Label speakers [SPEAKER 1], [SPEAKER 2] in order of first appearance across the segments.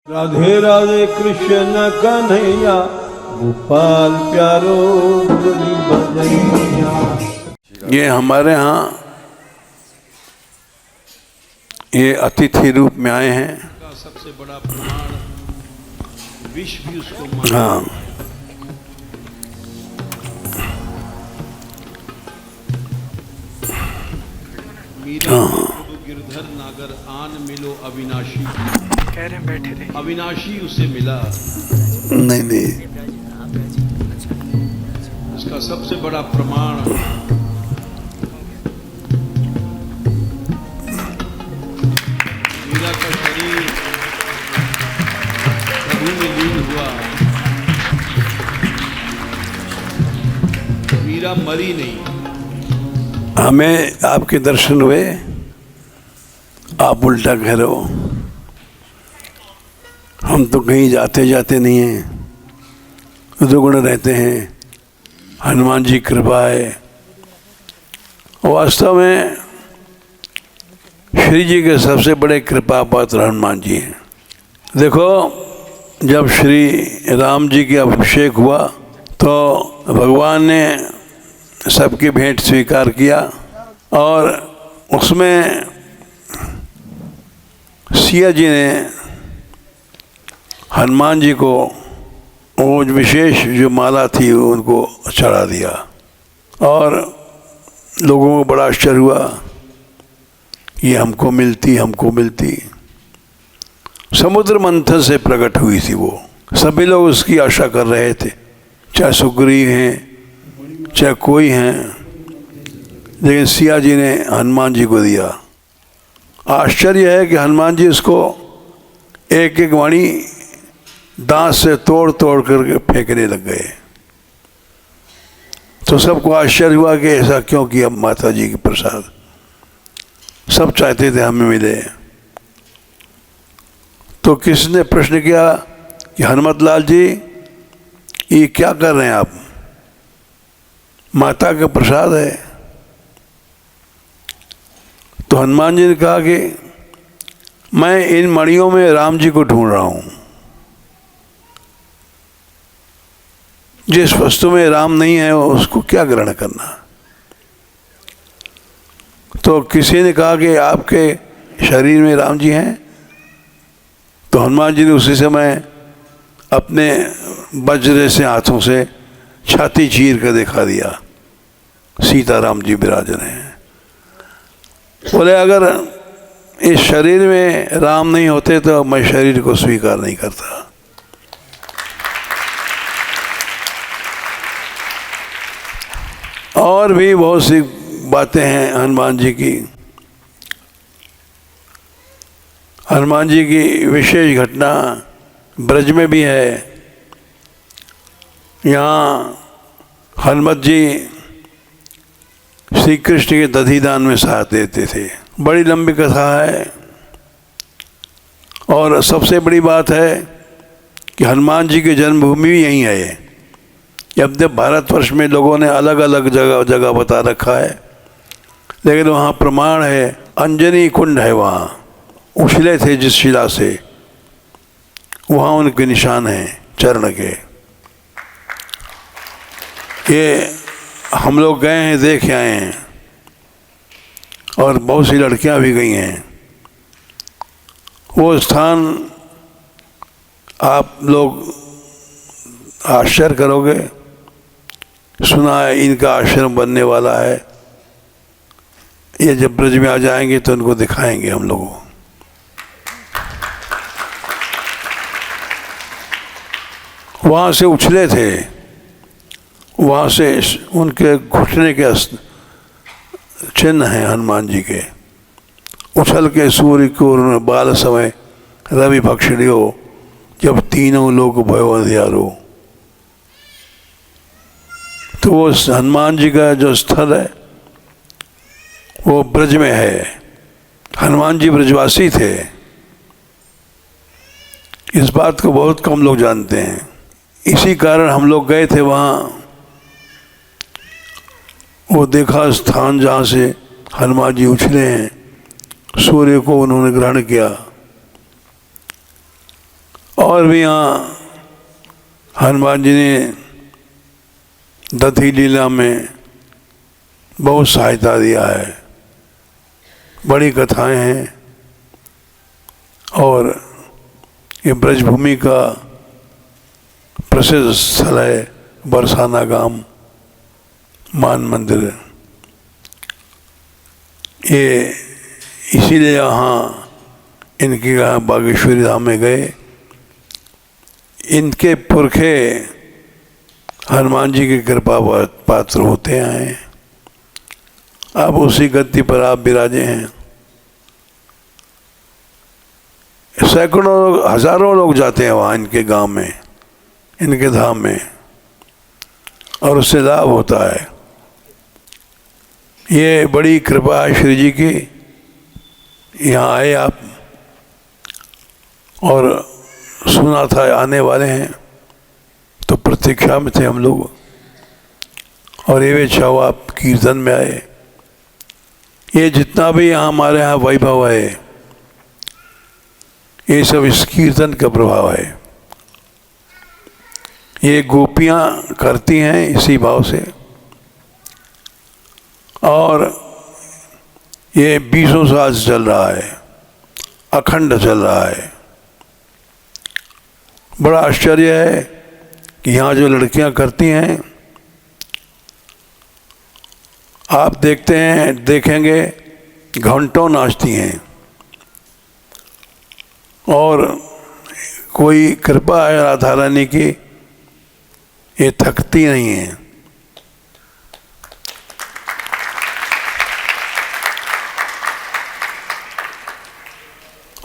[SPEAKER 1] राधे राधे कृष्ण कन्हैया गोपाल प्यारो मुरली बजैया।
[SPEAKER 2] ये हमारे यहाँ ये अतिथि रूप में आए हैं।
[SPEAKER 1] का सबसे बड़ा प्रमाण विश्व भी उसको मानता है।
[SPEAKER 2] हाँ,
[SPEAKER 1] मीरा प्रभु गिरधर नागर आन मिलो अविनाशी,
[SPEAKER 3] कह रहे हैं बैठे रहे।
[SPEAKER 1] अविनाशी उसे मिला।
[SPEAKER 2] नहीं नहीं,
[SPEAKER 1] इसका सबसे बड़ा प्रमाण मीरा का शरीर प्रभु में लीन हुआ। मीरा मरी नहीं।
[SPEAKER 2] हमें आपके दर्शन हुए, आप उल्टा कह रहे हो। हम तो कहीं जाते जाते नहीं हैं, रुग्ण रहते हैं। हनुमान जी कृपा है। वास्तव में श्री जी के सबसे बड़े कृपा पात्र हनुमान जी हैं। देखो, जब श्री राम जी की अभिषेक हुआ तो भगवान ने सबकी भेंट स्वीकार किया और उसमें सिया जी ने हनुमान जी को वो विशेष जो माला थी उनको चढ़ा दिया और लोगों को बड़ा आश्चर्य हुआ, ये हमको मिलती। समुद्र मंथन से प्रकट हुई थी वो। सभी लोग उसकी आशा कर रहे थे, चाहे सुग्रीव हैं चाहे कोई हैं, लेकिन सिया जी ने हनुमान जी को दिया। आश्चर्य है कि हनुमान जी उसको एक एक वाणी दांत से तोड़ तोड़ करके फेंकने लग गए। तो सबको आश्चर्य हुआ कि ऐसा क्यों किया माता जी के प्रसाद। सब चाहते थे हमें मिले। तो किसी ने प्रश्न किया कि हनुमत लाल जी, ये क्या कर रहे हैं आप? माता का प्रसाद है। तो हनुमान जी ने कहा कि मैं इन मणियों में राम जी को ढूंढ रहा हूं। जिस वस्तु में राम नहीं है उसको क्या ग्रहण करना। तो किसी ने कहा कि आपके शरीर में राम जी हैं। तो हनुमान जी ने उसी समय अपने वज्र से हाथों से छाती चीर कर दिखा दिया, सीताराम जी विराजन हैं। बोले, अगर इस शरीर में राम नहीं होते तो मैं शरीर को स्वीकार नहीं करता। और भी बहुत सी बातें हैं हनुमान जी की। हनुमान जी की विशेष घटना ब्रज में भी है। यहाँ हनुमत जी श्री कृष्ण के दधिदान में साथ देते थे। बड़ी लंबी कथा है और सबसे बड़ी बात है कि हनुमान जी की जन्मभूमि भी यहीं है। अब जब भारतवर्ष में लोगों ने अलग अलग जगह बता रखा है, लेकिन वहाँ प्रमाण है, अंजनी कुंड है, वहाँ उछले थे जिस शिला से, वहाँ उनके निशान हैं चरण के। ये हम लोग गए हैं, देख आए हैं और बहुत सी लड़कियां भी गई हैं। वो स्थान आप लोग आश्चर्य करोगे। सुना है इनका आश्रम बनने वाला है। ये जब ब्रज में आ जाएंगे तो उनको दिखाएंगे हम लोगों। वहाँ से उछले थे, वहाँ से उनके घुटने के चिन्ह हैं हनुमान जी के। उछल के सूर्य को उन्होंने बाल समय रवि भक्षणियो, जब तीनों लोग भयो अंधियारो। तो वो हनुमान जी का जो स्थल है वो ब्रज में है। हनुमान जी ब्रजवासी थे, इस बात को बहुत कम लोग जानते हैं। इसी कारण हम लोग गए थे वहाँ। वो देखा स्थान जहाँ से हनुमान जी उछले हैं, सूर्य को उन्होंने ग्रहण किया। और भी यहाँ हनुमान जी ने दधी लीला में बहुत सहायता दिया है, बड़ी कथाएं हैं। और ये ब्रजभूमि का प्रसिद्ध स्थल है बरसाना गांव मान मंदिर। ये इसीलिए यहाँ इनके यहाँ बागेश्वरी धाम में गए। इनके पुरखे हनुमान जी की कृपा पात्र होते हैं। अब उसी गद्दी पर आप विराजे हैं। सैकड़ों हजारों लोग जाते हैं वहाँ इनके गांव में, इनके धाम में, और उससे लाभ होता है। ये बड़ी कृपा है श्री जी की। यहाँ आए आप और सुना था आने वाले हैं, तो प्रतीक्षा में थे हम लोग, और ये इच्छा हुआ आप कीर्तन में आए। ये जितना भी यहाँ हमारे यहाँ वैभव है, ये सब इस कीर्तन का प्रभाव है। ये गोपियाँ करती हैं इसी भाव से, और ये 20 साल से चल रहा है, अखंड चल रहा है। बड़ा आश्चर्य है कि यहाँ जो लड़कियाँ करती हैं, आप देखेंगे घंटों नाचती हैं, और कोई कृपा है राधा रानी की, ये थकती नहीं है।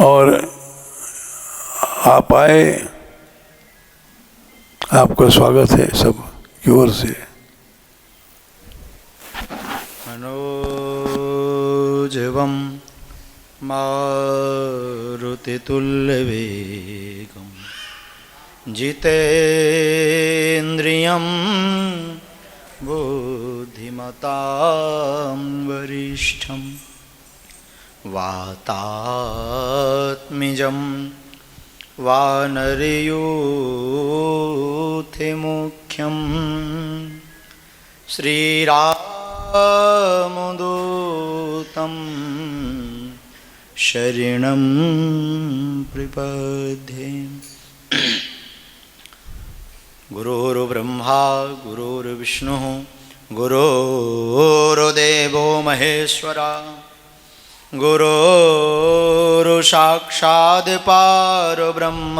[SPEAKER 2] और आप आए, आपका स्वागत है सब की ओर से।
[SPEAKER 4] मनोजवं मारुतितुल्यवेगं जितेन्द्रियं बुद्धिमतां वरिष्ठं वातात्मजं वानरयूथमुख्यं श्रीरामदूतं शरणं प्रपद्ये। गुरुर्ब्रह्मा गुरुर्विष्णुः गुरुर्देवो महेश्वरा गुरुर्साक्षात् परब्रह्म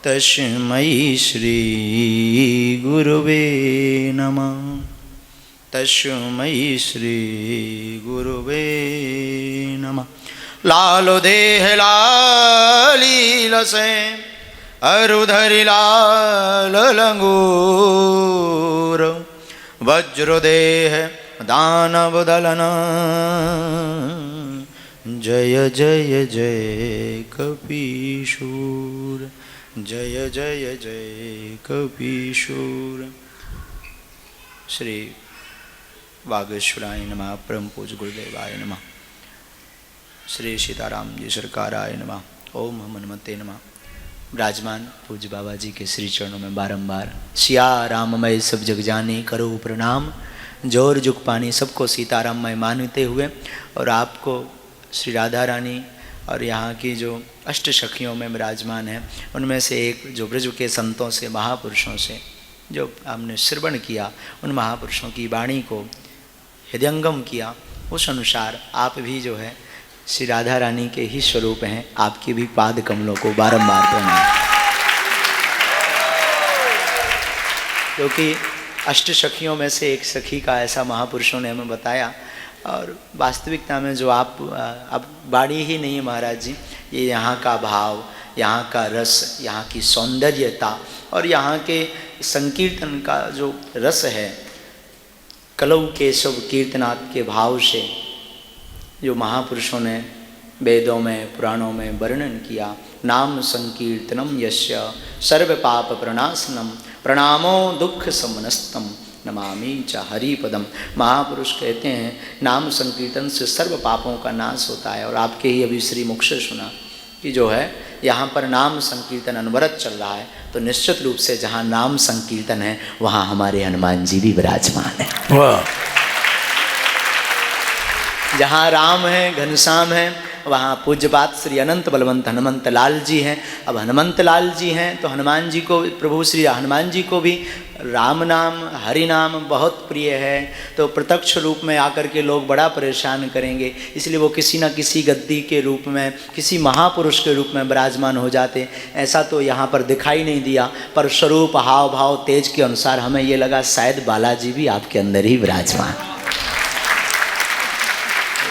[SPEAKER 4] तस्मै श्री गुरुवे नमः। तस्मै श्री गुरुवे नमः। लालो देह लालीलसे अरुधरि लाल लंगूर वज्रदेह दानव दलन जय जय जय कपीशूर जय जय जय कपीशूर। श्री वागेश्वराय नमः। परम पूज्य गुरुदेवाय नमः। श्री सीताराम जी सरकाराय नमः। ओम हनुमते नमः। विराजमान पूज्य बाबा जी के श्री चरणों में बारंबार सिया राममय सब जग जाने करो प्रणाम। जोर जुग पानी सबको सीताराममय मानते हुए, और आपको श्री राधा रानी और यहाँ की जो अष्ट सखियों में विराजमान है, उनमें से एक जो ब्रज के संतों से महापुरुषों से जो हमने श्रवण किया, उन महापुरुषों की वाणी को हृदयंगम किया, उस अनुसार आप भी जो है श्री राधा रानी के ही स्वरूप हैं। आपके भी पाद कमलों को बारंबार प्रणाम। क्योंकि अष्ट सखियों में से एक सखी का ऐसा महापुरुषों ने हमें बताया, और वास्तविकता में जो आप अब बाड़ी ही नहीं है महाराज जी, ये यहाँ का भाव, यहाँ का रस, यहाँ की सौंदर्यता और यहाँ के संकीर्तन का जो रस है, कलौ केशव कीर्तनाथ के भाव से जो महापुरुषों ने वेदों में पुराणों में वर्णन किया। नाम संकीर्तनम यस्य सर्व पाप प्रणाशनम प्रणामो दुख समनस्तम नमामि च हरिपदम। महापुरुष कहते हैं नाम संकीर्तन से सर्व पापों का नाश होता है। और आपके ही अभी श्री मुख से सुना कि जो है यहाँ पर नाम संकीर्तन अनवरत चल रहा है, तो निश्चित रूप से जहाँ नाम संकीर्तन है वहाँ हमारे हनुमान जी भी विराजमान है।
[SPEAKER 2] वाह,
[SPEAKER 4] जहाँ राम है, घनश्याम है, वहाँ पूज्यपात श्री अनंत बलवंत हनुमंत लाल जी हैं। अब हनुमंत लाल जी हैं तो हनुमान जी को, प्रभु श्री हनुमान जी को भी राम नाम हरि नाम बहुत प्रिय है। तो प्रत्यक्ष रूप में आकर के लोग बड़ा परेशान करेंगे, इसलिए वो किसी न किसी गद्दी के रूप में, किसी महापुरुष के रूप में विराजमान हो जाते। ऐसा तो यहाँ पर दिखाई नहीं दिया, पर स्वरूप, हाव भाव, तेज के अनुसार हमें ये लगा शायद बालाजी भी आपके अंदर ही विराजमान,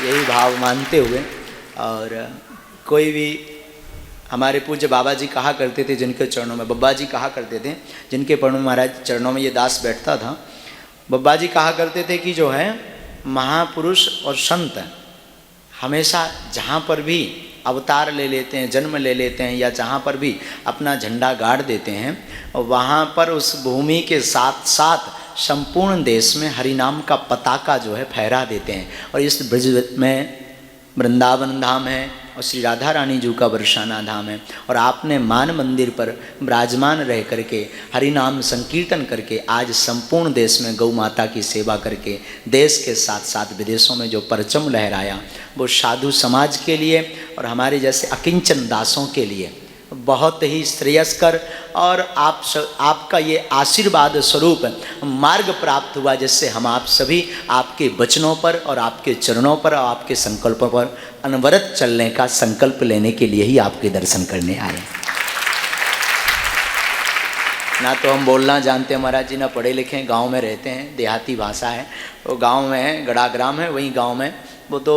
[SPEAKER 4] यही भाव मानते हुए। और कोई भी हमारे पूज्य बाबा जी कहा करते थे, जिनके चरणों में, बब्बा जी कहा करते थे, जिनके चरणों में महाराज चरणों में ये दास बैठता था, बब्बा जी कहा करते थे कि जो है महापुरुष और संत हमेशा जहाँ पर भी अवतार ले लेते हैं, जन्म ले लेते हैं, या जहाँ पर भी अपना झंडा गाड़ देते हैं, वहाँ पर उस भूमि के साथ साथ संपूर्ण देश में हरिनाम का पताका जो है फहरा देते हैं। और इस ब्रज में वृंदावन धाम है और श्री राधा रानी जी का बरसाना धाम है, और आपने मान मंदिर पर विराजमान रह करके हरिनाम संकीर्तन करके आज संपूर्ण देश में गौ माता की सेवा करके देश के साथ साथ विदेशों में जो परचम लहराया, वो साधु समाज के लिए और हमारे जैसे अकिंचन दासों के लिए बहुत ही श्रेयस्कर और आपका ये आशीर्वाद स्वरूप मार्ग प्राप्त हुआ, जिससे हम आप सभी आपके वचनों पर और आपके चरणों पर और आपके संकल्पों पर अनवरत चलने का संकल्प लेने के लिए ही आपके दर्शन करने आए। ना तो हम बोलना जानते हैं महाराज जी, ना पढ़े लिखे, गांव में रहते हैं, देहाती भाषा है, वो गांव में है, गड़ाग्राम है, वहीं गांव में वो तो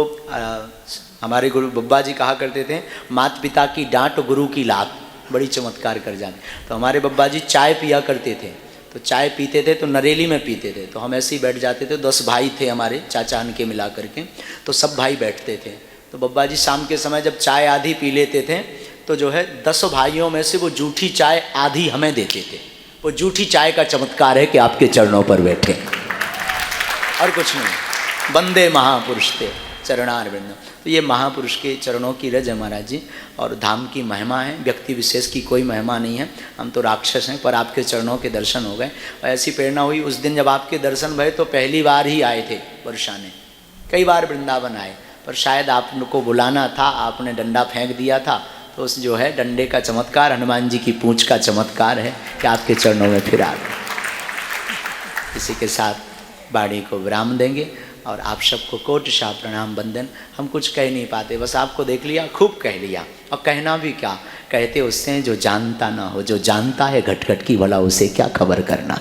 [SPEAKER 4] हमारे गुरु बब्बा जी कहा करते थे, माता पिता की डांट गुरु की लात, बड़ी चमत्कार कर जाने। तो हमारे बब्बा जी चाय पिया करते थे, तो चाय पीते थे तो नरेली में पीते थे, तो हम ऐसे ही बैठ जाते थे। 10 भाई थे हमारे, चाचा के मिला करके, तो सब भाई बैठते थे। तो बब्बा जी शाम के समय जब चाय आधी पी लेते थे, तो जो है 10 भाइयों में से वो जूठी चाय आधी हमें देते थे। वो जूठी चाय का चमत्कार है कि आपके चरणों पर बैठे, और कुछ नहीं। वंदे महापुरुष थे चरणार वृंद। तो ये महापुरुष के चरणों की रज है महाराज जी, और धाम की महिमा है, व्यक्ति विशेष की कोई महिमा नहीं है। हम तो राक्षस हैं, पर आपके चरणों के दर्शन हो गए। और ऐसी प्रेरणा हुई उस दिन जब आपके दर्शन भये, तो पहली बार ही आए थे वर्षाने, कई बार वृंदावन आए, पर शायद आपको बुलाना था, आपने डंडा फेंक दिया था। तो उस जो है डंडे का चमत्कार, हनुमान जी की पूंछ का चमत्कार है कि आपके चरणों में फिर आ गए। इसी के साथ वाणी को विराम देंगे, और आप सबको कोटिशाह प्रणाम वंदन। हम कुछ कह नहीं पाते, बस आपको देख लिया, खूब कह लिया, और कहना भी क्या, कहते उससे हैं जो जानता ना हो, जो जानता है घट घट की भला उसे क्या खबर करना।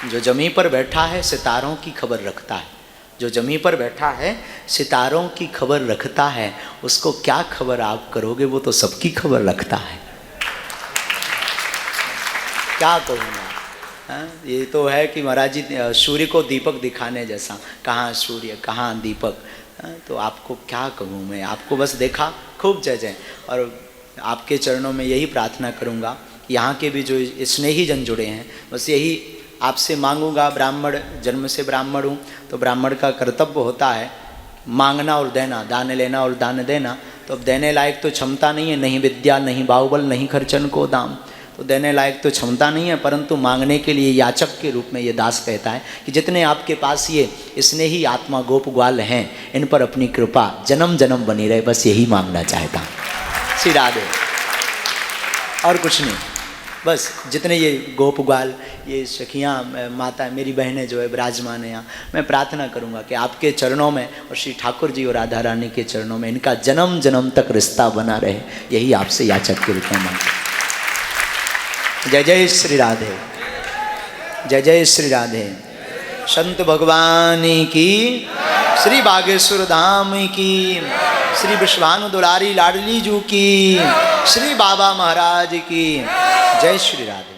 [SPEAKER 4] जो जमी पर बैठा है सितारों की खबर रखता है, जो जमी पर बैठा है सितारों की खबर रखता है, उसको क्या खबर आप करोगे, वो तो सबकी खबर रखता है। क्या कहूँगा, ये तो है कि महाराज जी सूर्य को दीपक दिखाने जैसा, कहाँ सूर्य कहाँ दीपक, तो आपको क्या कहूँ मैं, आपको बस देखा, खूब जय जय। और आपके चरणों में यही प्रार्थना करूँगा, यहाँ के भी जो स्नेही जन जुड़े हैं, बस यही आपसे मांगूंगा। ब्राह्मण जन्म से ब्राह्मण हूँ, तो ब्राह्मण का कर्तव्य होता है मांगना और देना, दान लेना और दान देना। तो अब देने लायक तो क्षमता नहीं है, नहीं विद्या, नहीं बाहुबल, नहीं खर्चन को दाम, तो देने लायक तो क्षमता नहीं है, परंतु मांगने के लिए याचक के रूप में ये दास कहता है कि जितने आपके पास ये स्नेही आत्मा गोप ग्वाल हैं, इन पर अपनी कृपा जन्म जन्म बनी रहे, बस यही मांगना चाहता हूँ। श्री राधे, और कुछ नहीं, बस जितने ये गोप ग्वाल, ये सखियाँ, माता, मेरी बहनें जो है विराजमान है यहाँ, मैं प्रार्थना करूँगा कि आपके चरणों में और श्री ठाकुर जी और राधा रानी के चरणों में इनका जन्म जन्म तक रिश्ता बना रहे, यही आपसे याचक के रूप में मांगता। जय जय श्री राधे, जय जय श्री राधे। संत भगवान की, श्री बागेश्वर धाम की, श्री विश्वानु दुलारी लाडली जू की, श्री बाबा महाराज की। जय श्री राधे।